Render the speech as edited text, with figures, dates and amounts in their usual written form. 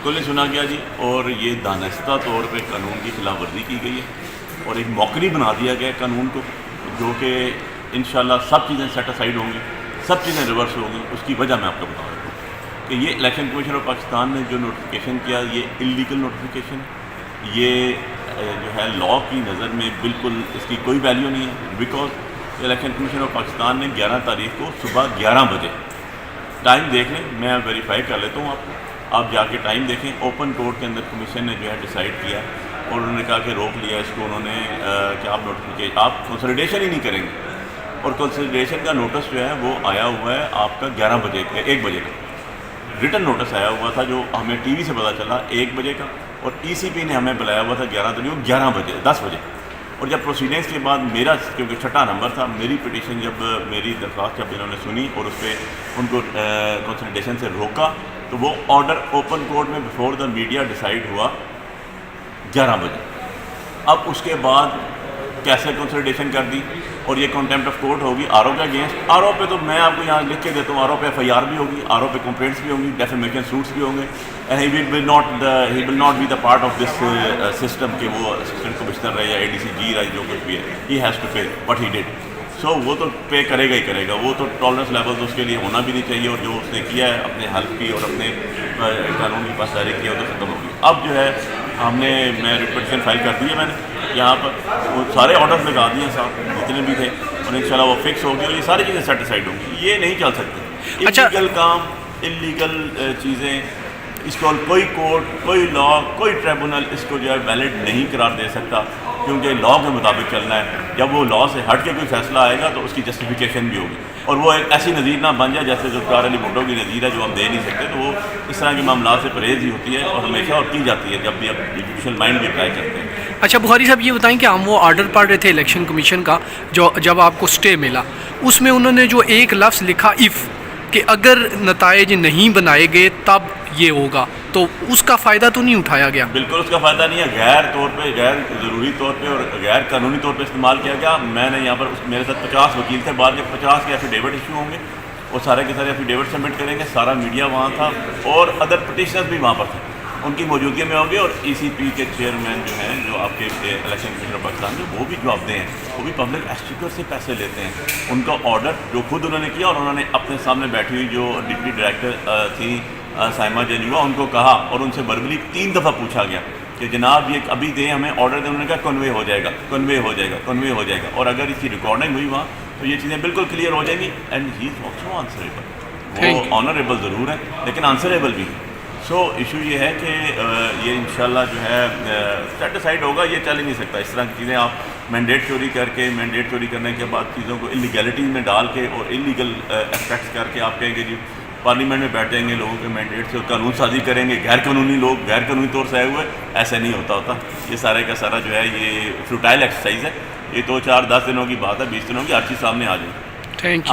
بالکل نہیں سنا گیا جی، اور یہ دانستہ طور پہ قانون کی خلاف ورزی کی گئی ہے اور ایک موکری بنا دیا گیا ہے قانون کو، جو کہ انشاءاللہ سب چیزیں سیٹ اسائڈ ہوں گی، سب چیزیں ریورس ہوں گی۔ اس کی وجہ میں آپ کو بتا رہا ہوں کہ یہ الیکشن کمیشن آف پاکستان نے جو نوٹیفیکیشن کیا یہ انلیگل نوٹیفیکیشن ہے، یہ جو ہے لاء کی نظر میں بالکل اس کی کوئی ویلیو نہیں ہے، because election commission of Pakistan نے 11 تاریخ کو صبح 11 بجے، ٹائم دیکھ لیں، میں ویریفائی کر لیتا ہوں آپ کو، آپ جا کے ٹائم دیکھیں، اوپن کورٹ کے اندر کمیشن نے جو ہے ڈیسائیڈ کیا اور انہوں نے کہا کہ روک لیا اس کو، انہوں نے کہ آپ نوٹیفیکیشن آپ کنسلٹیشن ہی نہیں کریں گے، اور کنسلٹیشن کا نوٹس جو ہے وہ آیا ہوا ہے آپ کا 11 بجے کا، 1 بجے کا ریٹن نوٹس آیا ہوا تھا جو ہمیں ٹی وی سے پتہ چلا 1 بجے کا، اور ای سی پی نے ہمیں بلایا ہوا تھا 11 تاریخ 11 بجے 10 بجے، اور جب پروسیڈنگس کے بعد میرا کیونکہ چھٹا نمبر تھا، میری پٹیشن جب میری درخواست جب انہوں نے سنی اور اس پہ ان کو کنسلٹیشن سے روکا، تو وہ آرڈر اوپن کورٹ میں بفور دا میڈیا ڈیسائیڈ ہوا 11 بجے۔ اب اس کے بعد کیسے کنسلٹیشن کر دی، اور یہ کنٹیمپٹ آف کورٹ ہوگی آر او کے اگینسٹ۔ آر او پہ تو میں آپ کو یہاں لکھ کے دیتا ہوں، آر او پہ ایف آئی آر بھی ہوگی، آر او پہ کمپلینٹس بھی ہوں گی، ڈیفیمیشن سوٹس بھی ہوں گے، and he will not be the part of this system کہ وہ اسسٹنٹ کمشنر رہے یا اے ڈی سی جی رہے، جو کچھ بھی ہے، he has to pay what he did. So وہ تو پے کرے گا ہی کرے گا، وہ تو ٹالرنس لیول تو اس کے لیے ہونا بھی نہیں چاہیے، اور جو اس نے کیا ہے اپنے حلف کی اور اپنے قانون کی پاسداری کی ہے وہ تو ختم ہوگی۔ اب جو ہے میں ریپٹیشن فائل کر دی ہے، میں نے یہاں پر وہ سارے آرڈرز لگا دیے ہیں صاحب جتنے بھی تھے، اور انشاءاللہ وہ فکس ہوگی اور یہ ساری چیزیں سیٹسفائڈ ہوں گی۔ یہ نہیں چل سکتی انلیگل کام، انلیگل چیزیں، اس کو کوئی کورٹ، کوئی لاء، کوئی ٹریبونل اس کو جو ہے ویلڈ نہیں قرار دے سکتا، کیونکہ لاء کے مطابق چلنا ہے۔ جب وہ لاء سے ہٹ کے کوئی فیصلہ آئے گا تو اس کی جسٹیفیکیشن بھی ہوگی، اور وہ ایک ایسی نظیر نہ بن جائے جیسے ذوالفقار علی بھٹو کی نظیر ہے جو ہم دے نہیں سکتے۔ تو وہ اس طرح کے معاملات سے پرہیز ہی ہوتی ہے اور ہمیشہ اور کی جاتی ہے جب بھی اب جوڈیشل مائنڈ بھی اپلائی کرتے ہیں۔ اچھا بخاری صاحب، یہ بتائیں کہ ہم وہ آرڈر پڑھ رہے تھے الیکشن کمیشن کا، جو جب آپ کو سٹے ملا، اس میں انہوں نے جو ایک لفظ لکھا ایف، کہ اگر نتائج نہیں بنائے گئے تب یہ ہوگا، تو اس کا فائدہ تو نہیں اٹھایا گیا؟ بالکل اس کا فائدہ نہیں ہے، غیر طور پہ، غیر ضروری طور پہ اور غیر قانونی طور پہ استعمال کیا گیا۔ میں نے یہاں پر میرے ساتھ 50 وکیل تھے، بعد کے 50 کے ایفیڈیوٹ ایشو ہوں گے، اور سارے کے سارے ایفیڈیوٹ سبمٹ کریں گے، سارا میڈیا وہاں تھا اور ادر پٹیشنرز بھی وہاں پر تھے، ان کی موجودگی میں ہوں گے، اور ای سی پی کے چیئرمین جو ہیں، جو آپ کے الیکشن کمیشن آف پاکستان کے، وہ بھی جواب دیں ہیں، وہ بھی پبلک ایکسچیکر سے پیسے لیتے ہیں۔ ان کا آرڈر جو خود انہوں نے کیا، اور انہوں نے اپنے سامنے بیٹھی ہوئی جو ڈپٹی ڈائریکٹر تھی سائمہ جنیوا، ان کو کہا اور ان سے وربلی 3 دفعہ پوچھا گیا کہ جناب یہ ابھی دیں ہمیں آرڈر دیں، انہوں نے کہا کنوے ہو جائے گا، کنوے ہو جائے گا، کنوے ہو جائے گا، اور اگر اس کی ریکارڈنگ ہوئی وہاں تو یہ چیزیں بالکل کلیئر ہو جائیں گی، and he is also answerable, وہ آنریبل ضرور ہے لیکن آنسریبل بھی ہے۔ سو ایشو یہ ہے کہ یہ انشاءاللہ جو ہے سیٹسفائڈ ہوگا، یہ چل ہی نہیں سکتا اس طرح کی چیزیں آپ مینڈیٹ چوری کر کے، مینڈیٹ چوری کرنے کے بعد چیزوں کو انلیگیلٹیز میں ڈال کے اور انلیگل اسپیکٹس کر کے آپ کہیں گے جی پارلیمنٹ میں بیٹھیں گے، لوگوں کے مینڈیٹ سے قانون سازی کریں گے، غیر قانونی لوگ غیر قانونی طور سے آئے ہوئے، ایسے نہیں ہوتا۔ یہ سارے کا سارا جو ہے یہ فروٹائل ایکسرسائز ہے، یہ 2 4 10 دنوں کی بات ہے، 20 دنوں کی، ہر چیز سامنے آ جائے گی۔ Thank you.